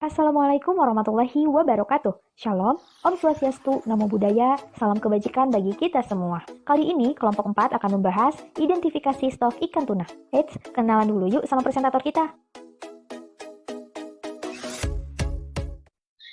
Assalamualaikum warahmatullahi wabarakatuh. Shalom, Om Swastiastu, Namo Buddhaya, salam kebajikan bagi kita semua. Kali ini kelompok 4 akan membahas identifikasi stok ikan tuna. Eits, kenalan dulu yuk sama presentator kita.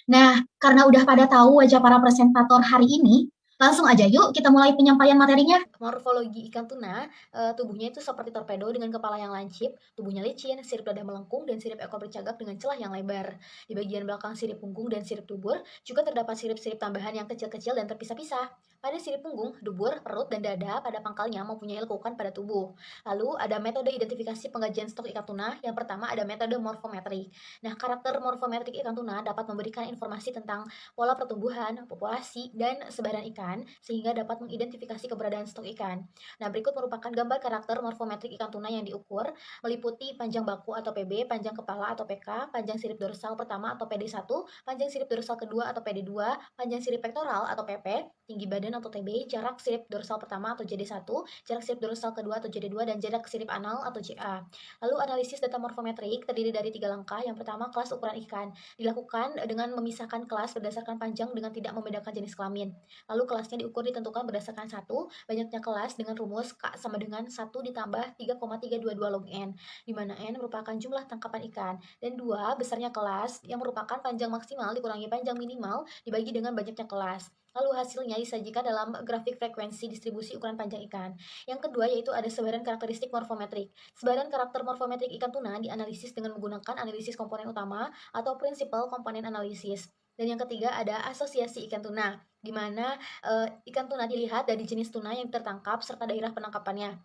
Nah, karena udah pada tahu wajah para presentator hari ini, langsung aja yuk kita mulai penyampaian materinya. Morfologi ikan tuna, tubuhnya itu seperti torpedo dengan kepala yang lancip, tubuhnya licin, sirip dada melengkung, dan sirip ekor bercagak dengan celah yang lebar. Di bagian belakang sirip punggung dan sirip dubur, juga terdapat sirip-sirip tambahan yang kecil-kecil dan terpisah-pisah. Pada sirip punggung, dubur, perut, dan dada pada pangkalnya mempunyai lekukan pada tubuh. Lalu, ada metode identifikasi pengkajian stok ikan tuna. Yang pertama ada metode morfometrik. Nah, karakter morfometrik ikan tuna dapat memberikan informasi tentang pola pertumbuhan, populasi, dan sebaran ikan, sehingga dapat mengidentifikasi keberadaan stok ikan. Nah, berikut merupakan gambar karakter morfometrik ikan tuna yang diukur, meliputi panjang baku atau PB, panjang kepala atau PK, panjang sirip dorsal pertama atau PD1, panjang sirip dorsal kedua atau PD2, panjang sirip pektoral atau PP, tinggi badan atau TB, jarak sirip dorsal pertama atau JD1, jarak sirip dorsal kedua atau JD2, dan jarak sirip anal atau JA. Lalu analisis data morfometrik terdiri dari 3 langkah. Yang pertama, kelas ukuran ikan. Dilakukan dengan memisahkan kelas berdasarkan panjang dengan tidak membedakan jenis kelamin. Lalu kelasnya diukur ditentukan berdasarkan banyaknya kelas dengan rumus K sama dengan 1 ditambah 3,322 log N, di mana N merupakan jumlah tangkapan ikan, dan 2 besarnya kelas yang merupakan panjang maksimal dikurangi panjang minimal dibagi dengan banyaknya kelas. Lalu hasilnya disajikan dalam grafik frekuensi distribusi ukuran panjang ikan. Yang kedua yaitu ada sebaran karakteristik morfometrik. Sebaran karakter morfometrik ikan tuna dianalisis dengan menggunakan analisis komponen utama atau principal komponen analisis. Dan yang ketiga ada asosiasi ikan tuna, di mana ikan tuna dilihat dari jenis tuna yang tertangkap serta daerah penangkapannya.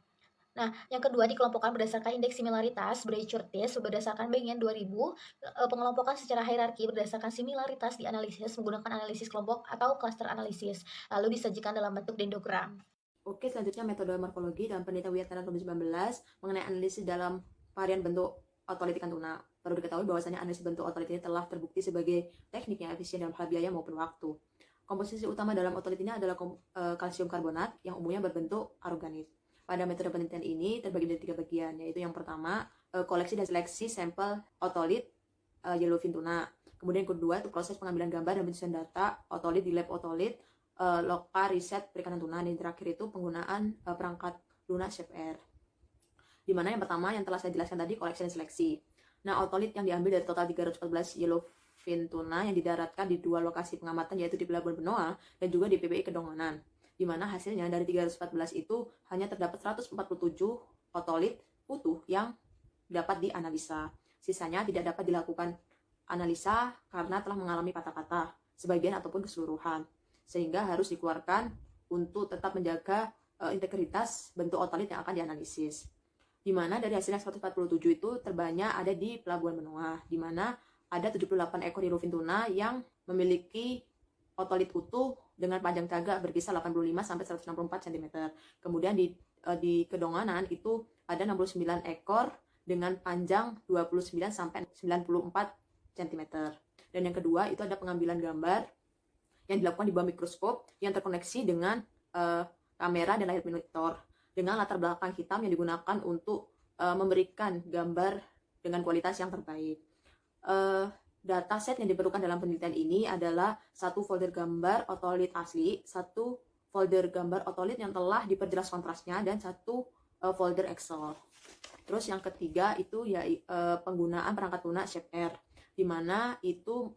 Nah, yang kedua dikelompokkan berdasarkan indeks similaritas Bray-Curtis berdasarkan Bengen 2000, pengelompokan secara hierarki berdasarkan similaritas dianalisis menggunakan analisis kelompok atau cluster analisis, lalu disajikan dalam bentuk dendrogram. Oke, selanjutnya metode morfologi dalam penelitian Wiatara 2019 mengenai analisis dalam varian bentuk otolit ikan tuna. Perlu diketahui bahwasanya analisis bentuk otolit ini telah terbukti sebagai teknik yang efisien dalam hal biaya maupun waktu. Komposisi utama dalam otolit ini adalah kalsium karbonat yang umumnya berbentuk aroganit. Pada metode penelitian ini terbagi menjadi 3 bagian, yaitu yang pertama koleksi dan seleksi sampel otolit yellowfin tuna. Kemudian yang kedua itu proses pengambilan gambar dan penyusunan data otolit di lab otolit lokal riset perikanan tuna. Dan yang terakhir itu penggunaan perangkat lunak ShapeAir. Dimana yang pertama yang telah saya jelaskan tadi koleksi dan seleksi. Nah, otolit yang diambil dari total 314 yellowfin tuna yang didaratkan di 2 lokasi pengamatan, yaitu di Pelabuhan Benoa dan juga di PBI Kedonganan. Di mana hasilnya dari 314 itu hanya terdapat 147 otolit utuh yang dapat dianalisa. Sisanya tidak dapat dilakukan analisa karena telah mengalami patah-patah, sebagian ataupun keseluruhan, sehingga harus dikeluarkan untuk tetap menjaga integritas bentuk otolit yang akan dianalisis. Di mana dari hasilnya 147 itu terbanyak ada di Pelabuhan Benoa, di mana ada 78 ekor yellowfin tuna yang memiliki otolit utuh dengan panjang tagak berkisar 85 sampai 164 cm. Kemudian di Kedonganan itu ada 69 ekor dengan panjang 29 sampai 94 cm. Dan yang kedua itu ada pengambilan gambar yang dilakukan di bawah mikroskop yang terkoneksi dengan kamera dan layar monitor dengan latar belakang hitam yang digunakan untuk memberikan gambar dengan kualitas yang terbaik. Dataset yang diperlukan dalam penelitian ini adalah 1 folder gambar otolit asli, 1 folder gambar otolit yang telah diperjelas kontrasnya, dan 1 folder Excel. Terus yang ketiga itu ya penggunaan perangkat lunak ShapeAir, di mana itu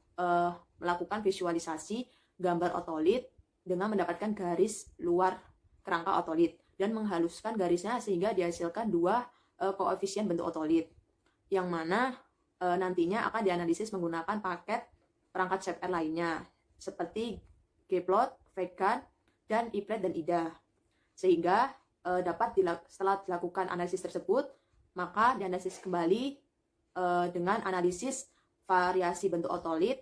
melakukan visualisasi gambar otolit dengan mendapatkan garis luar kerangka otolit dan menghaluskan garisnya sehingga dihasilkan 2 koefisien bentuk otolit, yang mana nantinya akan dianalisis menggunakan paket perangkat ShapeAir lainnya seperti Gplot, Vecad, dan iPlat dan IDA. Sehingga setelah dilakukan analisis tersebut, maka dianalisis kembali dengan analisis variasi bentuk otolit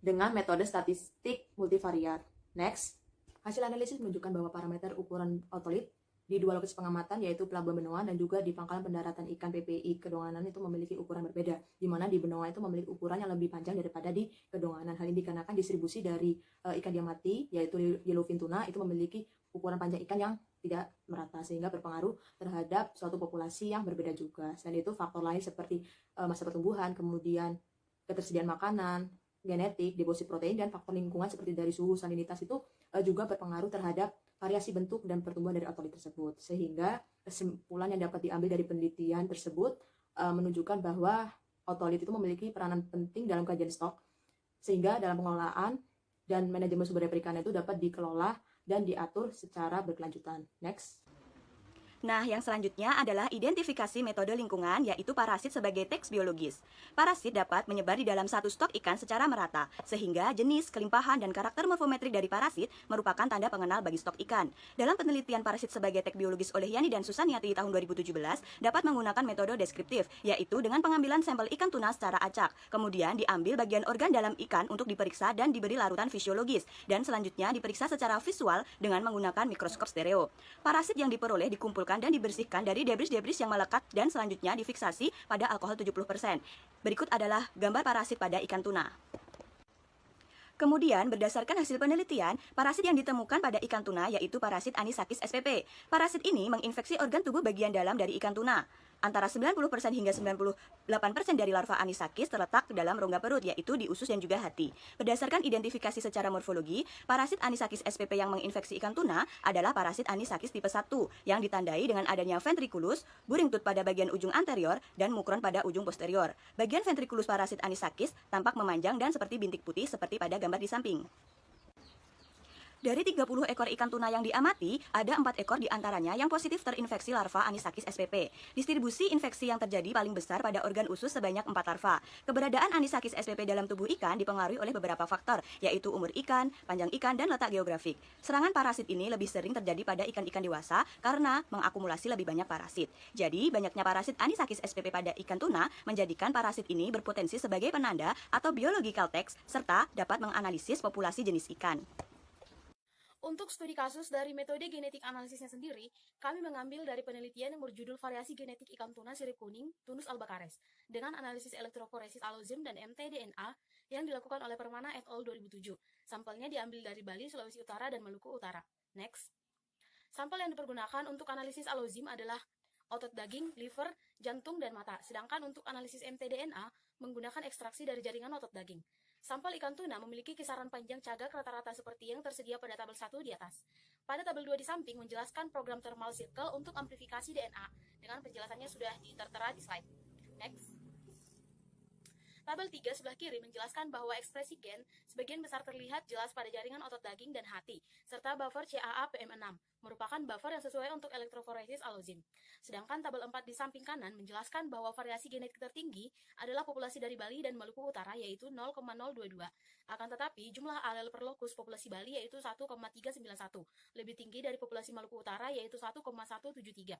dengan metode statistik multivariat. Next, hasil analisis menunjukkan bahwa parameter ukuran otolit di 2 lokasi pengamatan, yaitu Pelabuhan Benoa dan juga di Pangkalan Pendaratan Ikan PPI Kedonganan, itu memiliki ukuran berbeda, di mana di Benoa itu memiliki ukuran yang lebih panjang daripada di Kedonganan. Hal ini dikarenakan distribusi dari ikan yang mati, yaitu yellowfin tuna, itu memiliki ukuran panjang ikan yang tidak merata, sehingga berpengaruh terhadap suatu populasi yang berbeda juga. Selain itu faktor lain seperti masa pertumbuhan, kemudian ketersediaan makanan, genetik, deposit protein, dan faktor lingkungan seperti dari suhu, salinitas itu juga berpengaruh terhadap variasi bentuk dan pertumbuhan dari otolit tersebut. Sehingga kesimpulan yang dapat diambil dari penelitian tersebut menunjukkan bahwa otolit itu memiliki peranan penting dalam kajian stok, sehingga dalam pengelolaan dan manajemen sumber daya perikanan itu dapat dikelola dan diatur secara berkelanjutan. Next. Nah, yang selanjutnya adalah identifikasi metode lingkungan, yaitu parasit sebagai teks biologis. Parasit dapat menyebar di dalam satu stok ikan secara merata, sehingga jenis, kelimpahan, dan karakter morfometrik dari parasit merupakan tanda pengenal bagi stok ikan. Dalam penelitian parasit sebagai teks biologis oleh Yani dan Susaniati tahun 2017, dapat menggunakan metode deskriptif, yaitu dengan pengambilan sampel ikan tuna secara acak. Kemudian diambil bagian organ dalam ikan untuk diperiksa dan diberi larutan fisiologis, dan selanjutnya diperiksa secara visual dengan menggunakan mikroskop stereo. Parasit yang diperoleh dikumpulkan dan dibersihkan dari debris-debris yang melekat dan selanjutnya difiksasi pada alkohol 70%. Berikut adalah gambar parasit pada ikan tuna. Kemudian, berdasarkan hasil penelitian, parasit yang ditemukan pada ikan tuna yaitu parasit Anisakis spp. Parasit ini menginfeksi organ tubuh bagian dalam dari ikan tuna. Antara 90% hingga 98% dari larva anisakis terletak dalam rongga perut, yaitu di usus dan juga hati. Berdasarkan identifikasi secara morfologi, parasit Anisakis spp yang menginfeksi ikan tuna adalah parasit Anisakis tipe 1 yang ditandai dengan adanya ventriculus, buring tooth pada bagian ujung anterior, dan mukron pada ujung posterior. Bagian ventriculus parasit Anisakis tampak memanjang dan seperti bintik putih seperti pada gambar di samping. Dari 30 ekor ikan tuna yang diamati, ada 4 ekor diantaranya yang positif terinfeksi larva Anisakis spp. Distribusi infeksi yang terjadi paling besar pada organ usus sebanyak 4 larva. Keberadaan Anisakis spp dalam tubuh ikan dipengaruhi oleh beberapa faktor, yaitu umur ikan, panjang ikan, dan letak geografik. Serangan parasit ini lebih sering terjadi pada ikan-ikan dewasa karena mengakumulasi lebih banyak parasit. Jadi, banyaknya parasit Anisakis spp pada ikan tuna menjadikan parasit ini berpotensi sebagai penanda atau biological tags, serta dapat menganalisis populasi jenis ikan. Untuk studi kasus dari metode genetik analisisnya sendiri, kami mengambil dari penelitian yang berjudul Variasi Genetik Ikan Tuna Sirip Kuning, Tunus albacares, dengan analisis elektroforesis alozim dan mtDNA yang dilakukan oleh Permana et al. 2007. Sampelnya diambil dari Bali, Sulawesi Utara, dan Maluku Utara. Next. Sampel yang dipergunakan untuk analisis alozim adalah otot daging, liver, jantung, dan mata. Sedangkan untuk analisis mtDNA menggunakan ekstraksi dari jaringan otot daging. Sampel ikan tuna memiliki kisaran panjang cagak rata-rata seperti yang tersedia pada tabel 1 di atas. Pada tabel 2 di samping menjelaskan program thermal circle untuk amplifikasi DNA, dengan penjelasannya sudah tertera di slide. Next. Tabel 3 sebelah kiri menjelaskan bahwa ekspresi gen sebagian besar terlihat jelas pada jaringan otot daging dan hati, serta buffer CAA-PM6, merupakan buffer yang sesuai untuk elektroforesis alozim. Sedangkan tabel 4 di samping kanan menjelaskan bahwa variasi genetik tertinggi adalah populasi dari Bali dan Maluku Utara yaitu 0,022. Akan tetapi, jumlah alel per lokus populasi Bali yaitu 1,391, lebih tinggi dari populasi Maluku Utara yaitu 1,173.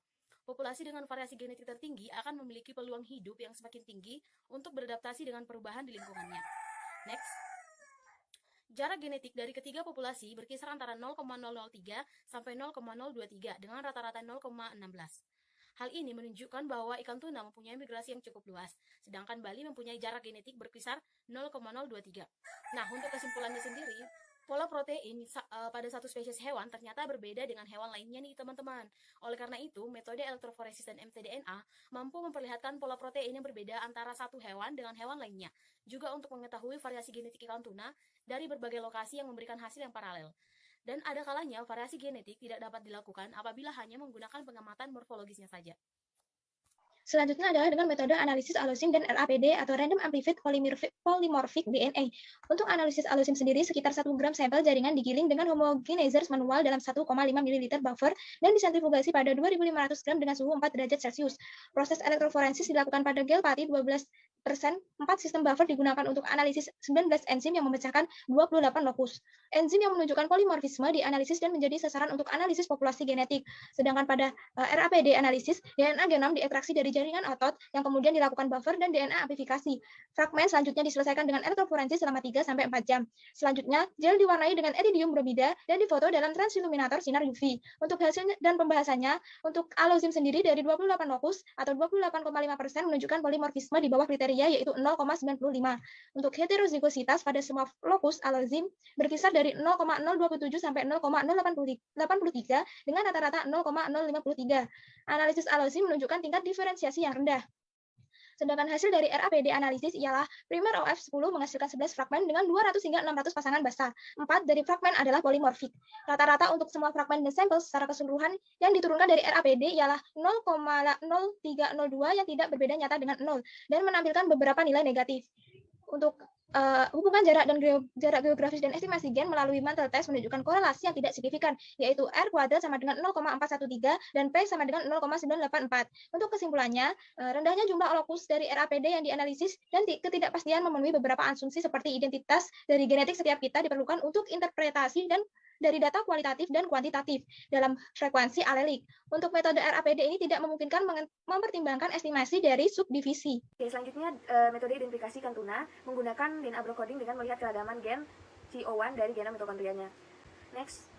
Populasi dengan variasi genetik tertinggi akan memiliki peluang hidup yang semakin tinggi untuk beradaptasi dengan perubahan di lingkungannya. Next. Jarak genetik dari ketiga populasi berkisar antara 0,003 sampai 0,023 dengan rata-rata 0,16. Hal ini menunjukkan bahwa ikan tuna mempunyai migrasi yang cukup luas, sedangkan Bali mempunyai jarak genetik berkisar 0,023. Nah, untuk kesimpulannya sendiri, pola protein pada satu spesies hewan ternyata berbeda dengan hewan lainnya nih teman-teman. Oleh karena itu, metode elektroforesis dan mtDNA mampu memperlihatkan pola protein yang berbeda antara satu hewan dengan hewan lainnya. Juga untuk mengetahui variasi genetik ikan tuna dari berbagai lokasi yang memberikan hasil yang paralel. Dan ada kalanya variasi genetik tidak dapat dilakukan apabila hanya menggunakan pengamatan morfologisnya saja. Selanjutnya adalah dengan metode analisis alozim dan RAPD atau Random Amplified Polymorphic DNA. Untuk analisis alozim sendiri, sekitar 1 gram sampel jaringan digiling dengan homogenizers manual dalam 1,5 ml buffer dan disentrifugasi pada 2.500 gram dengan suhu 4 derajat Celcius. Proses elektroforensis dilakukan pada gel pati 12%. 4 sistem buffer digunakan untuk analisis 19 enzim yang memecahkan 28 lokus. Enzim yang menunjukkan polimorfisme dianalisis dan menjadi sasaran untuk analisis populasi genetik. Sedangkan pada RAPD analisis, DNA genom diekstraksi dari jaringan otot yang kemudian dilakukan buffer dan DNA amplifikasi. Fragmen selanjutnya diselesaikan dengan elektroforensis selama 3-4 jam. Selanjutnya, gel diwarnai dengan iridium bromida dan difoto dalam transiluminator sinar UV. Untuk hasil dan pembahasannya, untuk alozim sendiri dari 28 lokus atau 28,5% menunjukkan polimorfisme di bawah kriteria yaitu 0,95. Untuk heterozigositas pada semua lokus alozim berkisar dari 0,027 sampai 0,083 dengan rata-rata 0,053. Analisis alozim menunjukkan tingkat diferensiasi yang rendah. Sedangkan hasil dari RAPD analisis ialah primer OF10 menghasilkan 11 fragmen dengan 200 hingga 600 pasangan basa. 4 dari fragmen adalah polimorfik. Rata-rata untuk semua fragmen dan sampel secara keseluruhan yang diturunkan dari RAPD ialah 0,0302 yang tidak berbeda nyata dengan 0 dan menampilkan beberapa nilai negatif. Untuk hubungan jarak dan jarak geografis dan estimasi gen melalui mantle test menunjukkan korelasi yang tidak signifikan, yaitu R kuadrat sama dengan 0,413 dan P sama dengan 0,984. Untuk kesimpulannya, rendahnya jumlah lokus dari RAPD yang dianalisis dan ketidakpastian memenuhi beberapa asumsi seperti identitas dari genetik setiap kita diperlukan untuk interpretasi dan dari data kualitatif dan kuantitatif dalam frekuensi alelik. Untuk metode RAPD ini tidak memungkinkan mempertimbangkan estimasi dari subdivisi. Oke, selanjutnya metode identifikasi ikan tuna menggunakan DNA brocoding dengan melihat keragaman gen CO1 dari genom mitokondrianya. Next.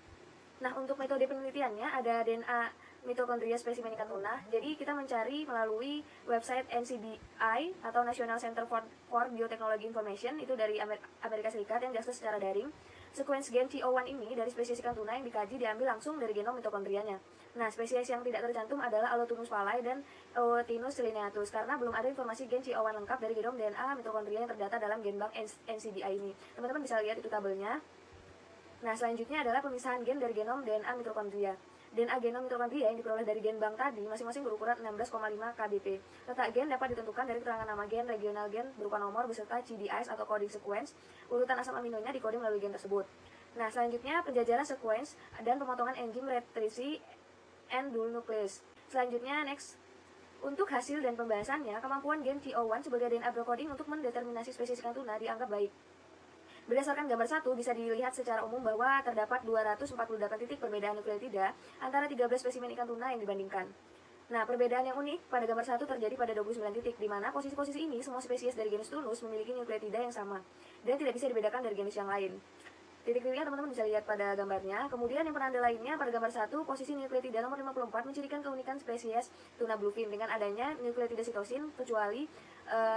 Nah, untuk metode penelitiannya ada DNA mitokondria spesimen ikan tuna. Jadi kita mencari melalui website NCBI atau National Center for Biotechnology Information, itu dari Amerika Serikat yang diakses secara daring. Sequence gen CO1 ini dari spesies ikan tuna yang dikaji diambil langsung dari genom mitokondrianya. Nah, spesies yang tidak tercantum adalah Allotunus pallai dan Ootinus lineatus karena belum ada informasi gen CO1 lengkap dari genom DNA mitokondria yang terdata dalam genbank NCBI ini. Teman-teman bisa lihat itu tabelnya. Nah, selanjutnya adalah pemisahan gen dari genom DNA mitokondria. DNA genom mitokondria yang diperoleh dari gen bank tadi masing-masing berukuran 16,5 kbp. Letak gen dapat ditentukan dari keterangan nama gen, regional gen berupa nomor beserta CDIs atau coding sequence. Urutan asam aminonya dikoding melalui gen tersebut. Nah, selanjutnya penjajaran sequence dan pemotongan enzim retrisi and dual nuclease. Selanjutnya next. Untuk hasil dan pembahasannya, kemampuan gen CO1 sebagai DNA brocoding untuk mendeterminasi spesies ikan tuna dianggap baik. Berdasarkan gambar 1, bisa dilihat secara umum bahwa terdapat 248 titik perbedaan nukleotida antara 13 spesimen ikan tuna yang dibandingkan. Nah, perbedaan yang unik pada gambar 1 terjadi pada 29 titik, di mana posisi-posisi ini semua spesies dari genus Tunus memiliki nukleotida yang sama, dan tidak bisa dibedakan dari genus yang lain. Titik-titiknya teman-teman bisa lihat pada gambarnya. Kemudian yang penanda lainnya pada gambar 1, posisi nukleotida nomor 54 mencirikan keunikan spesies tuna bluefin dengan adanya nukleotida sitosin, kecuali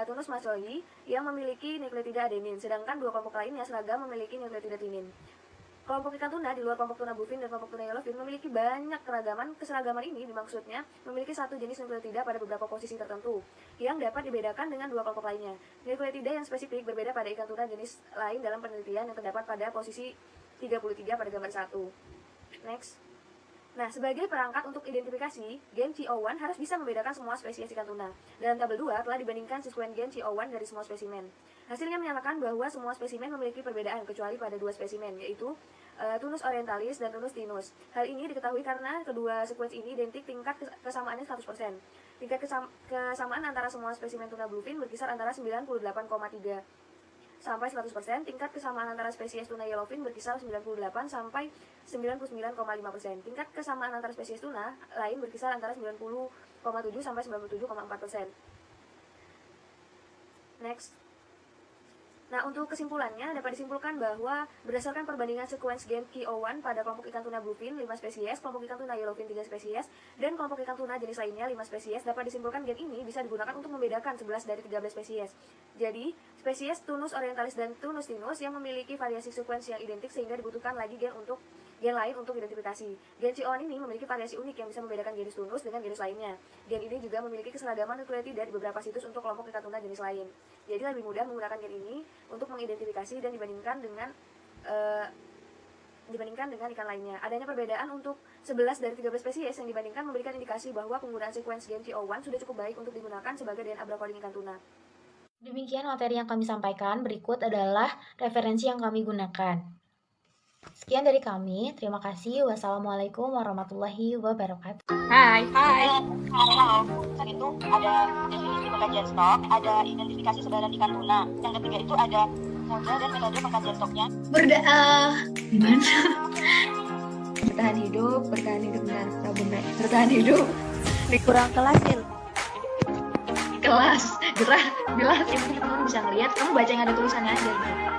Tunus matsoi yang memiliki nukleotida adenin, sedangkan dua kelompok lainnya seragam memiliki nukleotida tinin. Kelompok ikan tuna di luar kelompok tuna bluefin dan kelompok tuna yellowfin memiliki banyak keragaman. Keseragaman ini dimaksudnya memiliki satu jenis nukleotida pada beberapa posisi tertentu yang dapat dibedakan dengan dua kelompok lainnya. Nukleotida yang spesifik berbeda pada ikan tuna jenis lain dalam penelitian yang terdapat pada posisi 33 pada gambar 1. Next. Nah, sebagai perangkat untuk identifikasi, gen CO1 harus bisa membedakan semua spesies ikan tuna. Dalam tabel 2 telah dibandingkan sekuen gen CO1 dari semua spesimen. Hasilnya menyatakan bahwa semua spesimen memiliki perbedaan kecuali pada dua spesimen, yaitu Tunus orientalis dan Tunus tinus. Hal ini diketahui karena kedua sekuens ini identik tingkat kesamaannya 100%. Tingkat kesamaan antara semua spesimen tuna bluefin berkisar antara 98,3 sampai 100%, tingkat kesamaan antara spesies tuna yellowfin berkisar 98 sampai 99,5%. Tingkat kesamaan antara spesies tuna lain berkisar antara 90,7 sampai 97,4%. Next. Nah, untuk kesimpulannya dapat disimpulkan bahwa berdasarkan perbandingan sekuens gen CO1 pada kelompok ikan tuna bluefin 5 spesies, kelompok ikan tuna yellowfin 3 spesies, dan kelompok ikan tuna jenis lainnya 5 spesies, dapat disimpulkan gen ini bisa digunakan untuk membedakan 11 dari 13 spesies. Jadi, spesies Tunus orientalis dan Tunus tinus yang memiliki variasi sekuens yang identik sehingga dibutuhkan lagi gen lain untuk identifikasi. Gen CO1 ini memiliki variasi unik yang bisa membedakan genus Tunus dengan genus lainnya. Gen ini juga memiliki keseragaman nukleotida di beberapa situs untuk kelompok ikan tuna jenis lain. Jadi lebih mudah menggunakan gen ini untuk mengidentifikasi dan dibandingkan dengan ikan lainnya. Adanya perbedaan untuk 11 dari 13 spesies yang dibandingkan memberikan indikasi bahwa penggunaan sekuens gen CO1 sudah cukup baik untuk digunakan sebagai DNA brocoding ikan tuna. Demikian materi yang kami sampaikan, berikut adalah referensi yang kami gunakan. Sekian dari kami, terima kasih. Wassalamualaikum warahmatullahi wabarakatuh. Hai. Halo. Selain itu ada definisi pengkajian stok, ada identifikasi sebaran ikan tuna. Yang ketiga itu ada model dan metode pengkajian stoknya. Gimana? Bertahan hidup benar, benar. Bertahan hidup. Kurang kelas, Il. Kelas, gerah, jelas. Yang penting teman-teman bisa ngeliat, kamu baca yang ada tulisannya aja gitu.